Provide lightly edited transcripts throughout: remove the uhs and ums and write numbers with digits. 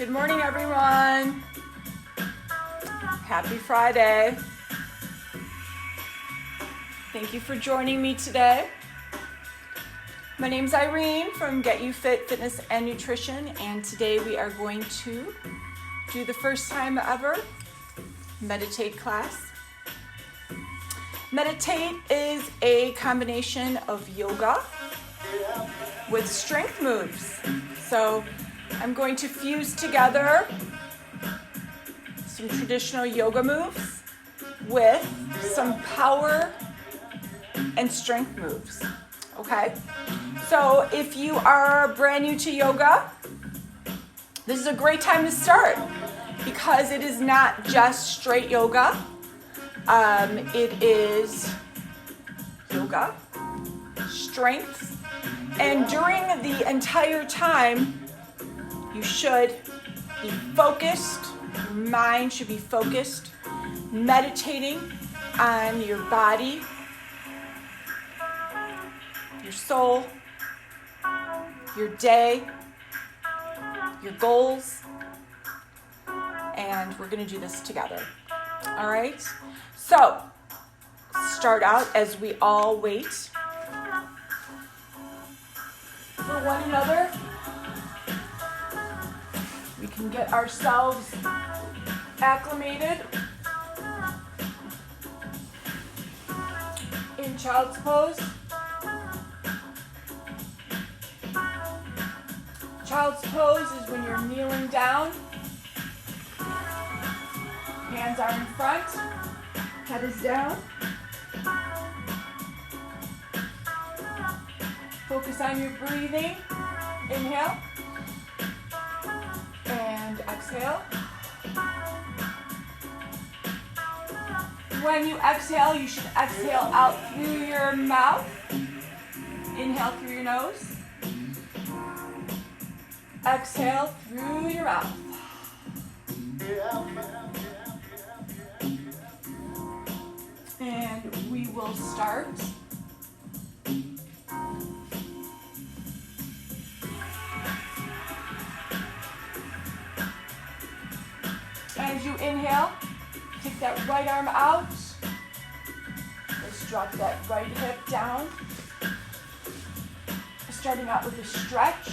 Good morning, everyone. Happy Friday. Thank you for joining me today. My name's Irene from Get You Fit Fitness and Nutrition, and today we are going to do the first time ever meditate class. Meditate is a combination of yoga with strength moves. So I'm going to fuse together some traditional yoga moves with some power and strength moves, okay? So if you are brand new to yoga, this is a great time to start because it is not just straight yoga. It is yoga, strength, and during the entire time, you should be focused, your mind should be focused, meditating on your body, your soul, your day, your goals, and we're going to do this together. All right? So, start out as we all wait for one another. We can get ourselves acclimated in child's pose. Child's pose is when you're kneeling down. Hands are in front, head is down. Focus on your breathing. Inhale and exhale. When you exhale, you should exhale out through your mouth. Inhale through your nose. Exhale through your mouth. And we will start. As you inhale, take that right arm out. Let's drop that right hip down. Starting out with a stretch.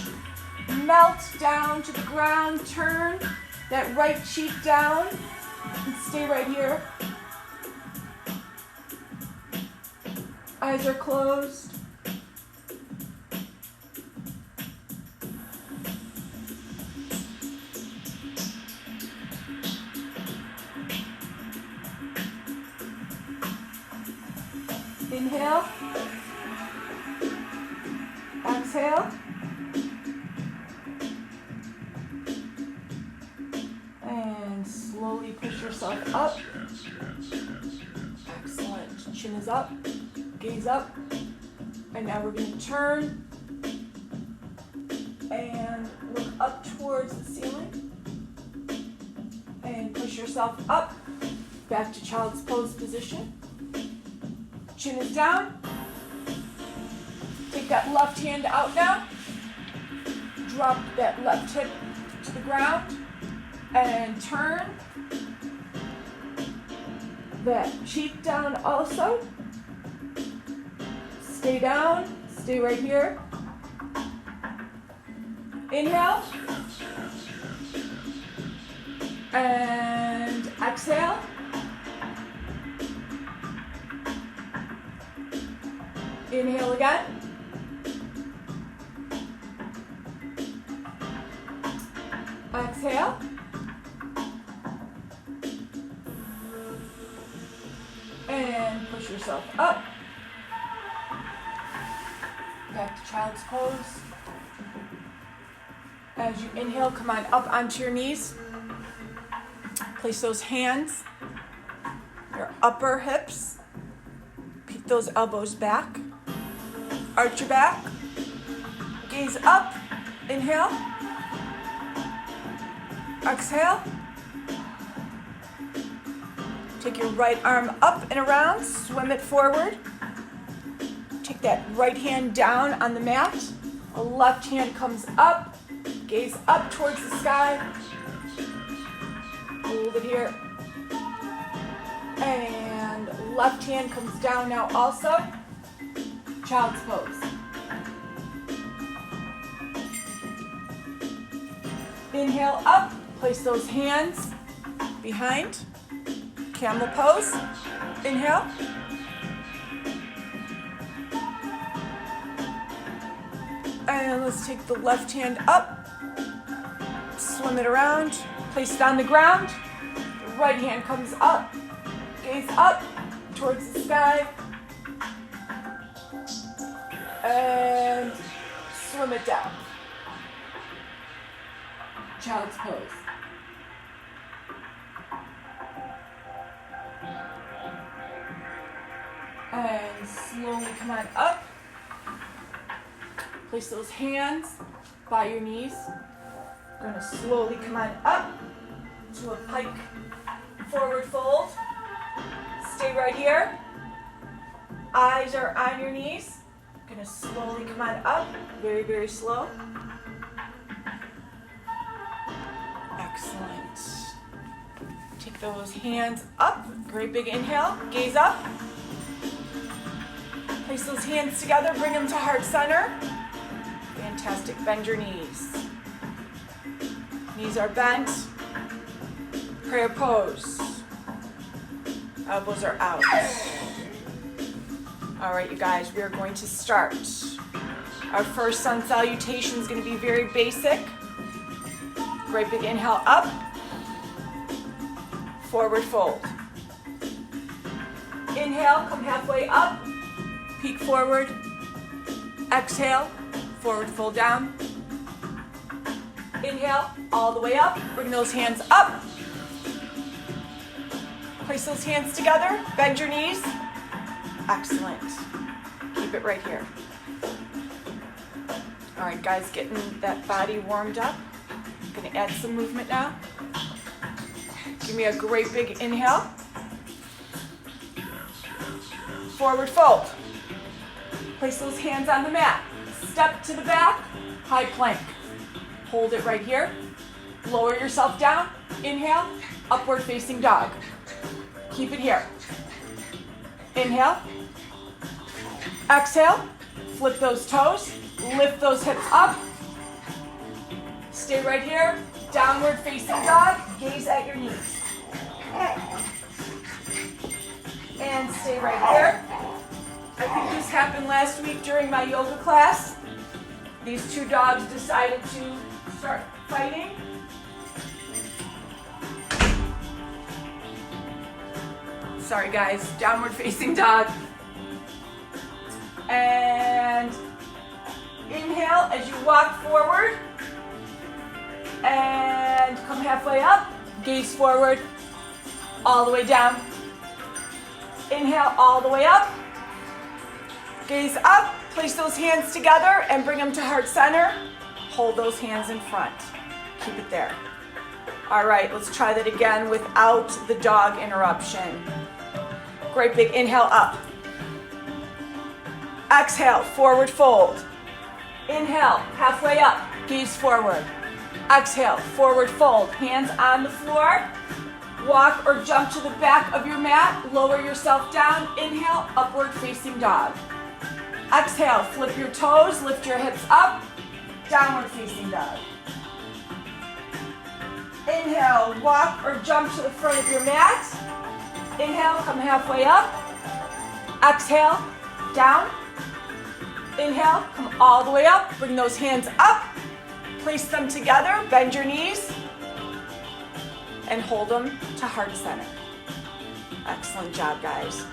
Melt down to the ground. Turn that right cheek down and stay right here. Eyes are closed. Inhale. Exhale. And slowly push yourself up. Excellent. Chin is up. Gaze up. And now we're going to turn and look up towards the ceiling. And push yourself up. Back to child's pose position. Chin is down. Take that left hand out now. Drop that left hip to the ground. And turn that cheek down also. Stay down. Stay right here. Inhale. And exhale. Inhale again. Exhale. And push yourself up. Back to child's pose. As you inhale, come on up onto your knees. Place those hands, your upper hips. Peek those elbows back. Arch your back. Gaze up. Inhale. Exhale. Take your right arm up and around. Swim it forward. Take that right hand down on the mat. The left hand comes up. Gaze up towards the sky. Hold it here. And left hand comes down now also. Child's pose. Inhale up. Place those hands behind. Camel pose. Inhale. And let's take the left hand up. Swim it around. Place it on the ground. The right hand comes up. Gaze up towards the sky. And swim it down. Child's pose. And slowly come on up. Place those hands by your knees. We're going to slowly come on up to a pike forward fold. Stay right here. Eyes are on your knees. Going to slowly come on up. Very, very slow. Excellent. Take those hands up. Great big inhale. Gaze up. Place those hands together. Bring them to heart center. Fantastic. Bend your knees. Knees are bent. Prayer pose. Elbows are out. All right, you guys, we are going to start. Our first sun salutation is going to be very basic. Great big inhale up. Forward fold. Inhale, come halfway up. Peek forward. Exhale, forward fold down. Inhale, all the way up. Bring those hands up. Place those hands together. Bend your knees. Excellent. Keep it right here. All right, guys, getting that body warmed up. I'm going to add some movement now. Give me a great big inhale. Forward fold. Place those hands on the mat. Step to the back, high plank. Hold it right here. Lower yourself down. Inhale, upward facing dog. Keep it here. Inhale. Exhale. Flip those toes. Lift those hips up. Stay right here. Downward facing dog. Gaze at your knees. And stay right here. I think this happened last week during my yoga class. These two dogs decided to start fighting. Sorry guys, downward facing dog. And inhale as you walk forward. And come halfway up. Gaze forward. All the way down. Inhale all the way up. Gaze up. Place those hands together and bring them to heart center. Hold those hands in front. Keep it there. All right, let's try that again without the dog interruption. Great big inhale up. Exhale, forward fold. Inhale, halfway up, gaze forward. Exhale, forward fold. Hands on the floor. Walk or jump to the back of your mat. Lower yourself down. Inhale, upward facing dog. Exhale, flip your toes, lift your hips up. Downward facing dog. Inhale, walk or jump to the front of your mat. Inhale, come halfway up. Exhale, down. Inhale, come all the way up. Bring those hands up. Place them together. Bend your knees. And hold them to heart center. Excellent job, guys.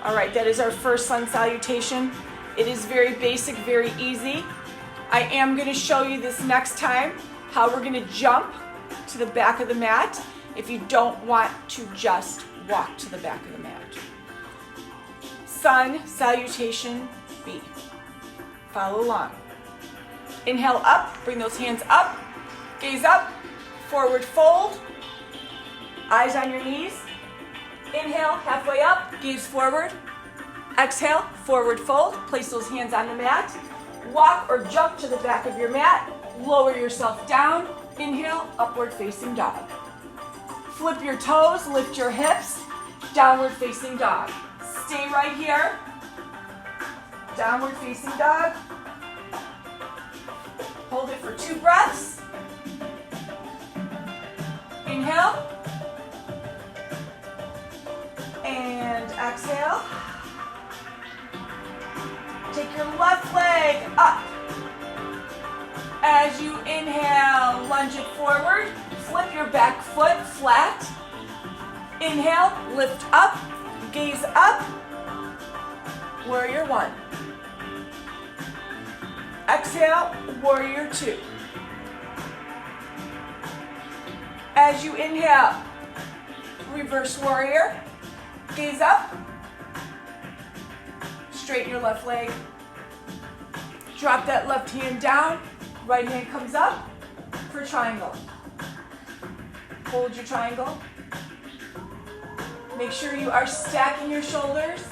All right, that is our first sun salutation. It is very basic, very easy. I am going to show you this next time, how we're going to jump to the back of the mat if you don't want to just walk to the back of the mat. Sun salutation B. Follow along. Inhale up, bring those hands up, gaze up, forward fold, eyes on your knees. Inhale, halfway up, gaze forward. Exhale, forward fold, place those hands on the mat. Walk or jump to the back of your mat. Lower yourself down. Inhale, upward facing dog. Flip your toes, lift your hips, downward facing dog. Stay right here. Downward facing dog. Hold it for 2 breaths. Inhale. And exhale. Take your left leg up. As you inhale, lunge it forward. Flip your back foot flat. Inhale, lift up, gaze up. Warrior 1. Exhale, warrior 2. As you inhale, reverse warrior. Gaze up. Straighten your left leg. Drop that left hand down. Right hand comes up for triangle. Hold your triangle. Make sure you are stacking your shoulders.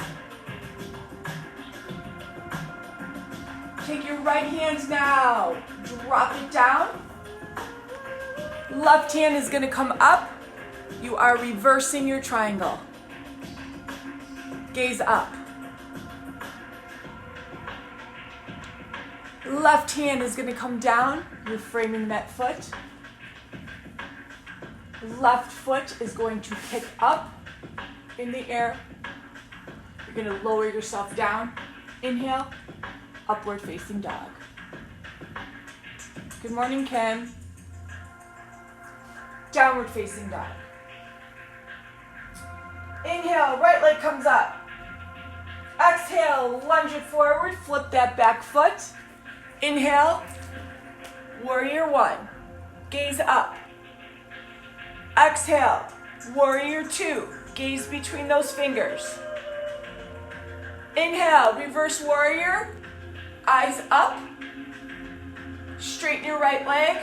Take your right hand now. Drop it down. Left hand is going to come up. You are reversing your triangle. Gaze up. Left hand is going to come down. You're framing that foot. Left foot is going to pick up in the air. You're going to lower yourself down. Inhale, upward facing dog. Good morning, Ken. Downward facing dog. Inhale, right leg comes up. Exhale, lunge it forward, flip that back foot. Inhale, warrior 1, gaze up. Exhale, warrior 2, gaze between those fingers. Inhale, reverse warrior, eyes up. Straighten your right leg.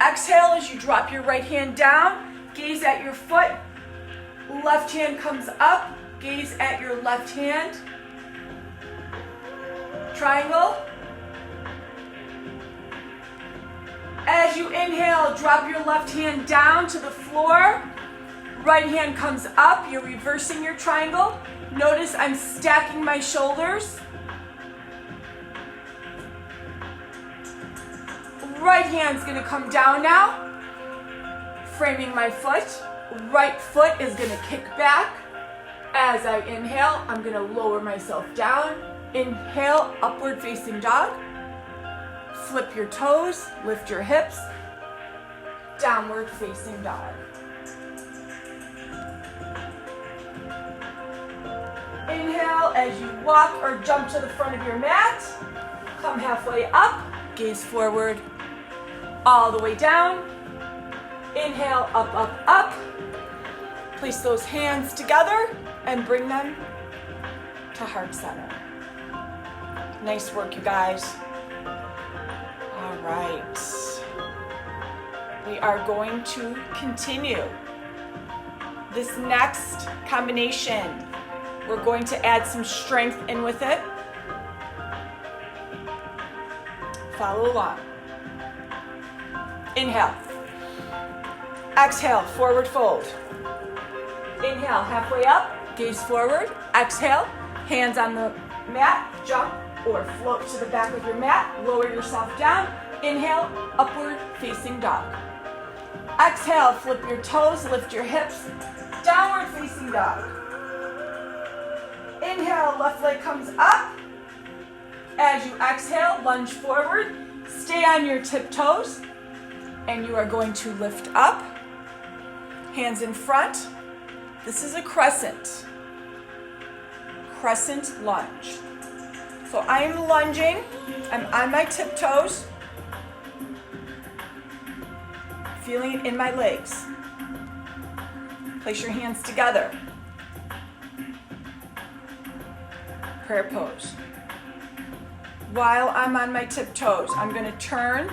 Exhale as you drop your right hand down, gaze at your foot. Left hand comes up, gaze at your left hand. Triangle. As you inhale, drop your left hand down to the floor. Right hand comes up. You're reversing your triangle. Notice I'm stacking my shoulders. Right hand's going to come down now. Framing my foot. Right foot is going to kick back. As I inhale, I'm going to lower myself down. Inhale, upward facing dog. Flip your toes, lift your hips. Downward facing dog. Inhale as you walk or jump to the front of your mat. Come halfway up, gaze forward, all the way down. Inhale, up, up, up. Place those hands together and bring them to heart center. Nice work, you guys. All right. We are going to continue this next combination. We're going to add some strength in with it. Follow along. Inhale. Exhale, forward fold. Inhale, halfway up, gaze forward. Exhale, hands on the mat, jump or float to the back of your mat. Lower yourself down. Inhale, upward facing dog. Exhale, flip your toes, lift your hips. Downward facing dog. Inhale, left leg comes up. As you exhale, lunge forward. Stay on your tiptoes. And you are going to lift up. Hands in front. This is a crescent. Crescent lunge. So I'm lunging. I'm on my tiptoes. Feeling it in my legs. Place your hands together. Prayer pose. While I'm on my tiptoes, I'm going to turn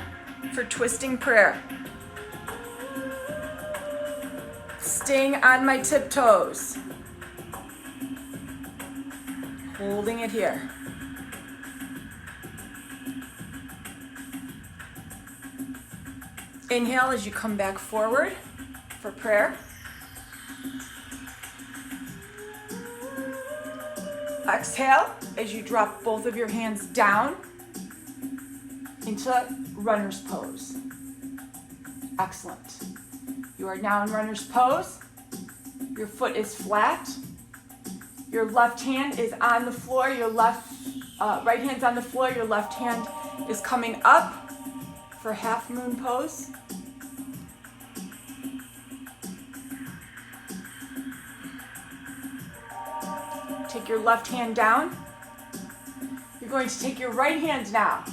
for twisting prayer. Staying on my tiptoes. Holding it here. Inhale as you come back forward for prayer. Exhale as you drop both of your hands down into runner's pose. Excellent. You are now in runner's pose. Your foot is flat. Your left hand is on the floor. Your right hand's on the floor. Your left hand is coming up for half moon pose. Take your left hand down. You're going to take your right hand now.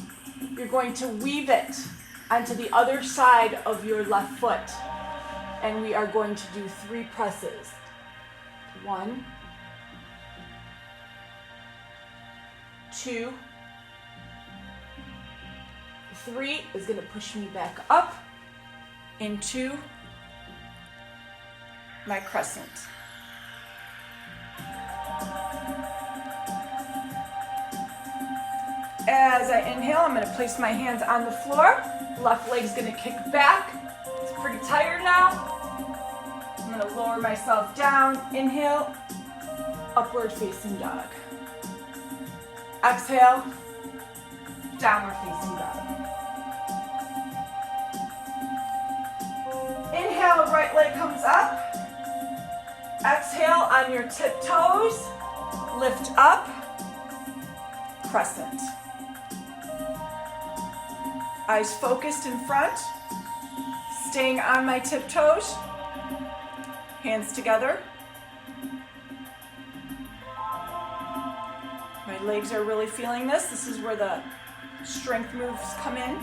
You're going to weave it onto the other side of your left foot. And we are going to do 3 presses. 1, 2, 3 is going to push me back up into my crescent. As I inhale, I'm going to place my hands on the floor. Left leg's going to kick back. It's pretty tired now. I'm going to lower myself down. Inhale, upward facing dog. Exhale, downward facing dog. Inhale, right leg comes up. Exhale on your tiptoes. Lift up, crescent. Eyes focused in front, staying on my tiptoes, hands together. My legs are really feeling this. This is where the strength moves come in.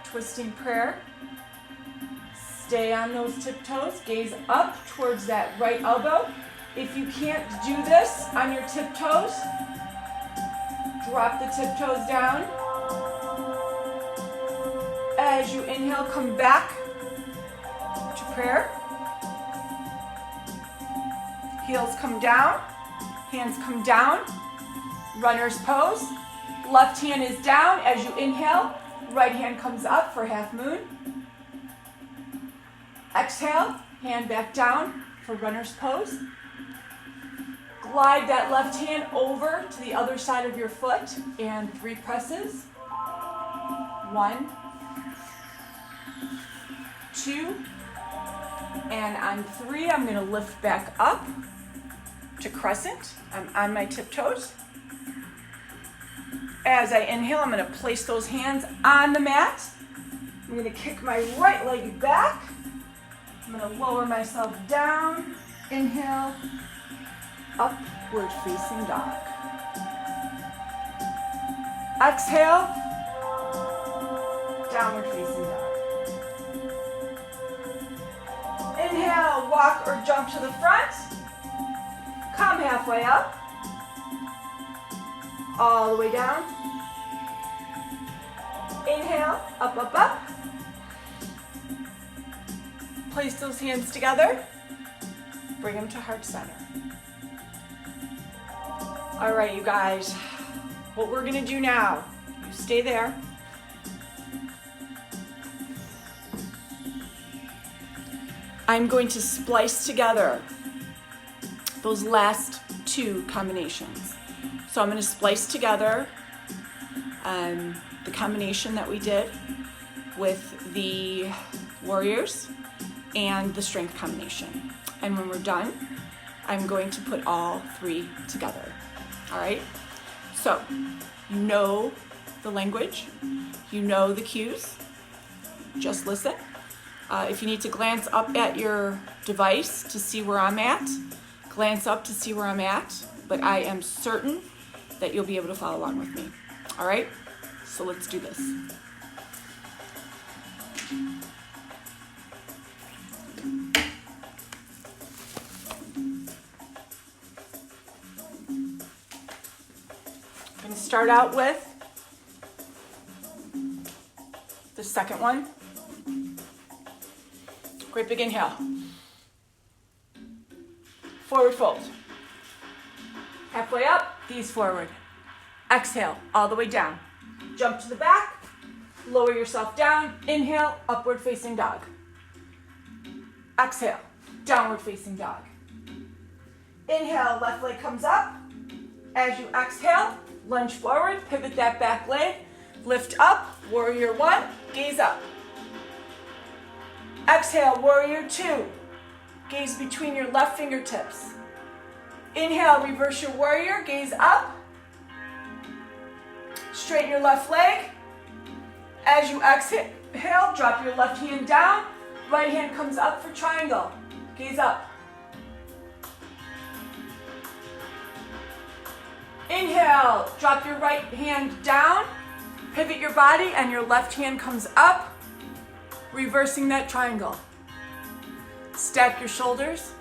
Twisting prayer. Stay on those tiptoes, gaze up towards that right elbow. If you can't do this on your tiptoes, drop the tiptoes down. As you inhale, come back to prayer. Heels come down, hands come down, runner's pose. Left hand is down as you inhale, right hand comes up for half moon. Exhale, hand back down for runner's pose. Glide that left hand over to the other side of your foot and 3 presses. 1, 2, and on 3, I'm going to lift back up to crescent. I'm on my tiptoes. As I inhale, I'm going to place those hands on the mat. I'm going to kick my right leg back. I'm going to lower myself down. Inhale, upward facing dog. Exhale, downward facing dog. Inhale, walk or jump to the front. Come halfway up. All the way down. Inhale, up, up, up. Place those hands together. Bring them to heart center. All right, you guys. What we're gonna do now, you stay there. I'm going to splice together those last 2 combinations. So I'm going to splice together the combination that we did with the warriors and the strength combination. And when we're done, I'm going to put all 3 together. All right? So, you know the language, you know the cues, just listen. If you need to glance up at your device to see where I'm at, glance up to see where I'm at, but I am certain that you'll be able to follow along with me. All right? So let's do this. I'm going to start out with the second one. Great big inhale. Forward fold. Halfway up, knees forward. Exhale, all the way down. Jump to the back, lower yourself down. Inhale, upward facing dog. Exhale, downward facing dog. Inhale, left leg comes up. As you exhale, lunge forward, pivot that back leg, lift up, warrior one, gaze up. Exhale, warrior two, gaze between your left fingertips. Inhale, reverse your warrior, gaze up. Straighten your left leg. As you exhale, drop your left hand down. Right hand comes up for triangle. Gaze up. Inhale, drop your right hand down. Pivot your body and your left hand comes up, reversing that triangle. Stack your shoulders.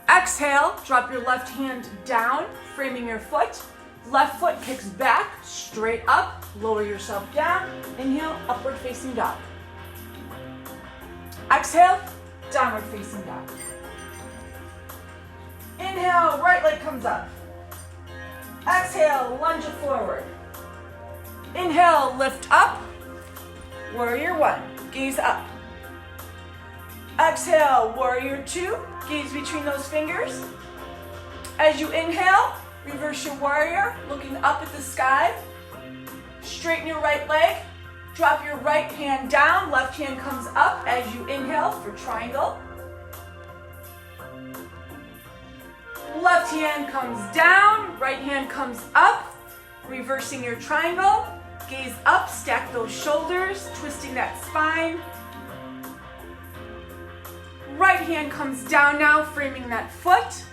Exhale, drop your left hand down, framing your foot. Left foot kicks back, straight up, lower yourself down. Inhale, upward facing dog. Exhale, downward facing dog. Inhale, right leg comes up. Exhale, lunge it forward. Inhale, lift up. Warrior one, gaze up. Exhale, warrior two, gaze between those fingers. As you inhale, reverse your warrior, looking up at the sky. Straighten your right leg. Drop your right hand down, left hand comes up as you inhale for triangle. Left hand comes down, right hand comes up, reversing your triangle. Gaze up, stack those shoulders, twisting that spine. Right hand comes down now, framing that foot.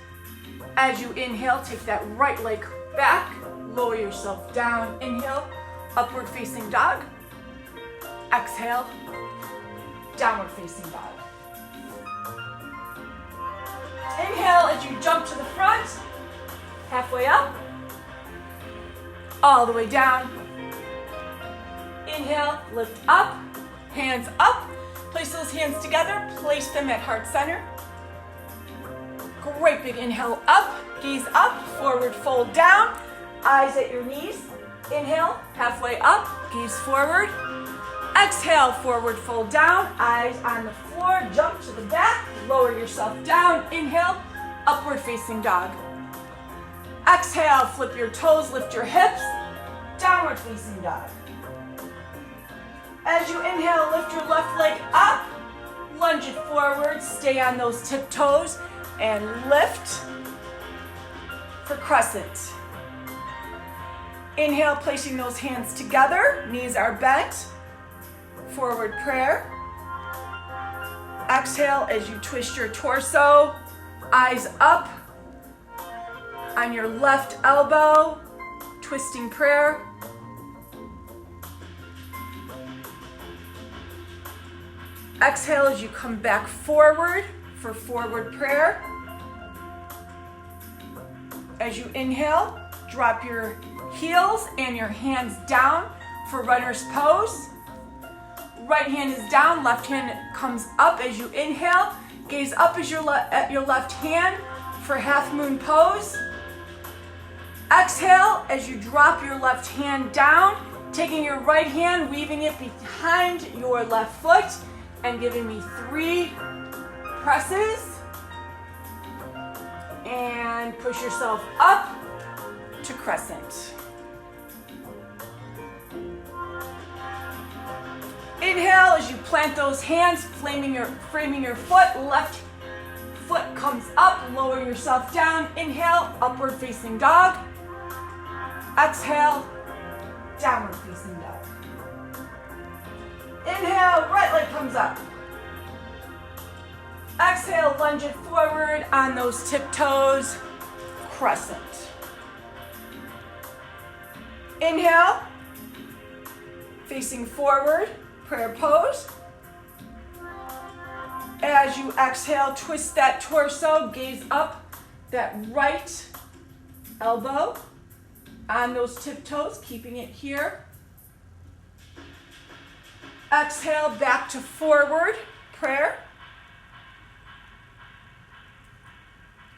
As you inhale, take that right leg back, lower yourself down. Inhale, upward facing dog. Exhale, downward facing dog. Inhale as you jump to the front, halfway up, all the way down. Inhale, lift up, hands up. Place those hands together, place them at heart center. Great big inhale up, gaze up, forward fold down, eyes at your knees. Inhale, halfway up, gaze forward. Exhale, forward fold down, eyes on the floor, jump to the back, lower yourself down. Inhale, upward facing dog. Exhale, flip your toes, lift your hips, downward facing dog. As you inhale, lift your left leg up, lunge it forward, stay on those tiptoes, and lift for crescent. Inhale, placing those hands together, knees are bent, forward prayer. Exhale as you twist your torso, eyes up on your left elbow, twisting prayer. Exhale as you come back forward for forward prayer. As you inhale, drop your heels and your hands down for runner's pose. Right hand is down, left hand comes up as you inhale. Gaze up as at your left hand for half moon pose. Exhale as you drop your left hand down, taking your right hand, weaving it behind your left foot, and giving me 3 presses. And push yourself up to crescent. Inhale as you plant those hands, framing your foot. Left foot comes up, lower yourself down. Inhale, upward facing dog. Exhale, downward facing dog. Inhale, right leg comes up. Exhale, lunge it forward on those tiptoes, crescent. Inhale, facing forward, prayer pose. As you exhale, twist that torso, gaze up, that right elbow on those tiptoes, keeping it here. Exhale, back to forward prayer.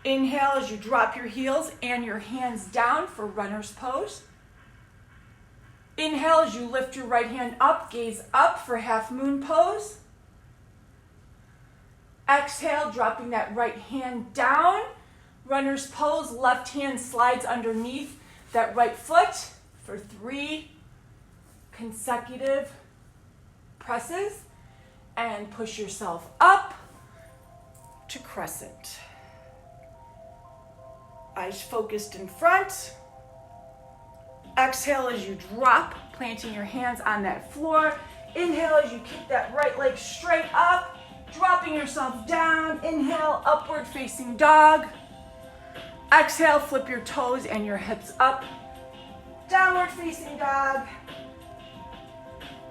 Inhale as you drop your heels and your hands down for runner's pose. Inhale as you lift your right hand up, gaze up for half moon pose. Exhale, dropping that right hand down. Runner's pose, left hand slides underneath that right foot for 3 consecutive presses. And push yourself up to crescent. Eyes focused in front. Exhale as you drop, planting your hands on that floor. Inhale as you kick that right leg straight up. Dropping yourself down. Inhale, upward facing dog. Exhale, flip your toes and your hips up. Downward facing dog.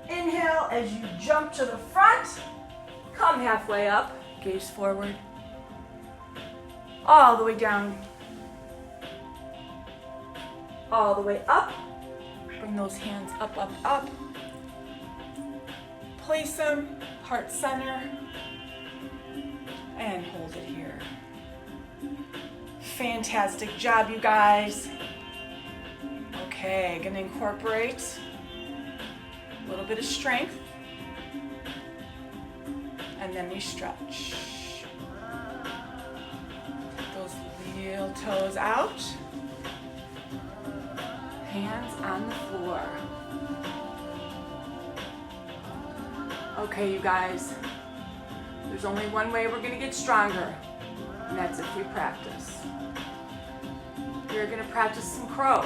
Inhale as you jump to the front. Come halfway up, gaze forward. All the way down. All the way up. Bring those hands up, up, up. Place them, heart center. And hold it here. Fantastic job, you guys. Okay, gonna incorporate a little bit of strength. And then we stretch. Take those heel toes out. Hands on the floor. Okay, you guys. There's only one way we're gonna get stronger, and that's if we practice. We're gonna practice some crow.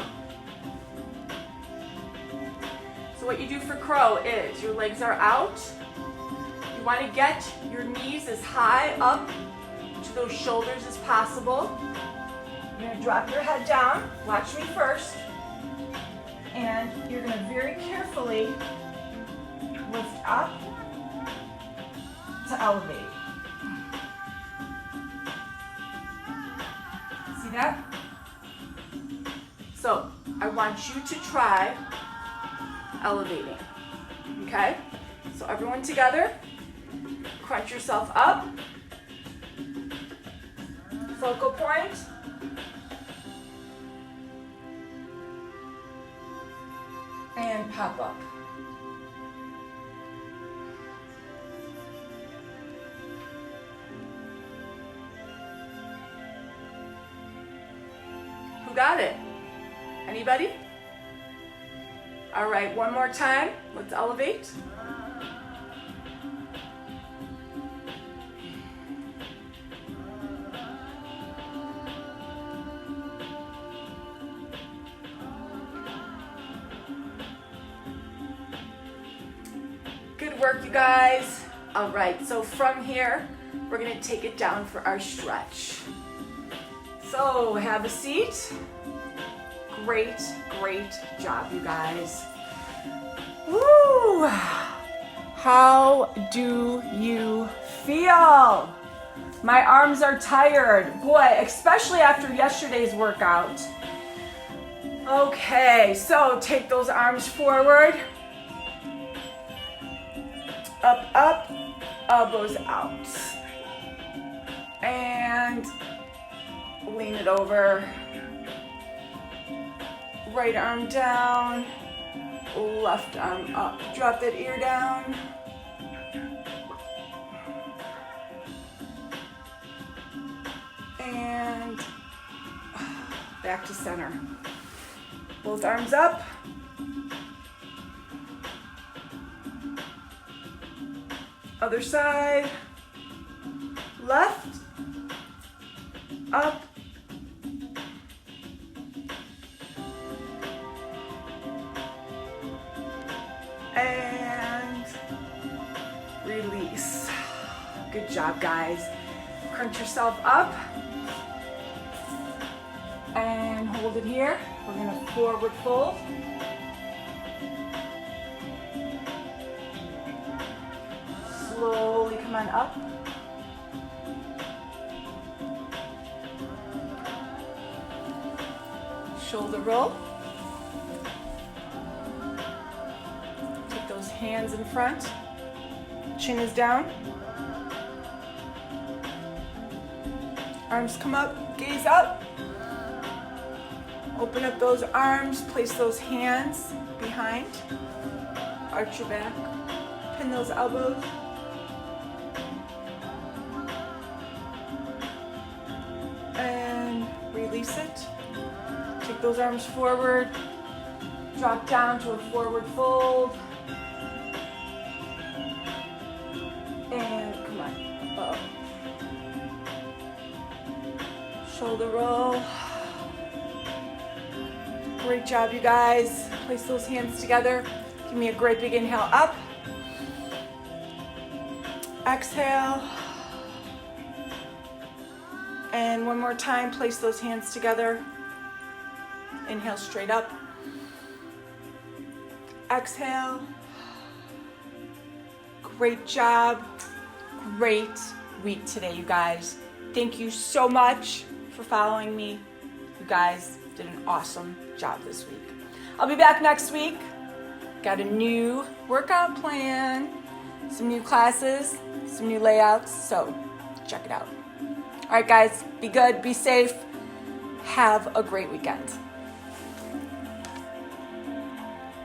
So what you do for crow is your legs are out. You wanna get your knees as high up to those shoulders as possible. You're gonna drop your head down, watch me first, and you're gonna very carefully lift up to elevate. See that? So I want you to try elevating, okay? So everyone together, crunch yourself up, focal point, and pop up. Who got it? Anybody? All right, one more time. Let's elevate. Good work, you guys. All right, so from here, we're gonna take it down for our stretch. So have a seat. Great, great job, you guys. Woo! How do you feel? My arms are tired. Boy, especially after yesterday's workout. Okay, so take those arms forward. Up, up, elbows out. And lean it over. Right arm down, left arm up. Drop that ear down. And back to center. Both arms up. Other side. Left, up, and release. Good job, guys. Crunch yourself up and hold it here. We're gonna forward fold. Slowly come on up. Shoulder roll. Take those hands in front. Chin is down. Arms come up, gaze up. Open up those arms, place those hands behind. Arch your back. Pin those elbows. And release it. Take those arms forward. Drop down to a forward fold. And come on. Up. Shoulder roll. Great job, you guys. Place those hands together. Give me a great big inhale up. Exhale. And one more time, place those hands together. Inhale straight up. Exhale. Great job. Great week today, you guys. Thank you so much for following me. You guys did an awesome job this week. I'll be back next week. Got a new workout plan, some new classes, some new layouts, so check it out. All right, guys, be good, be safe. Have a great weekend.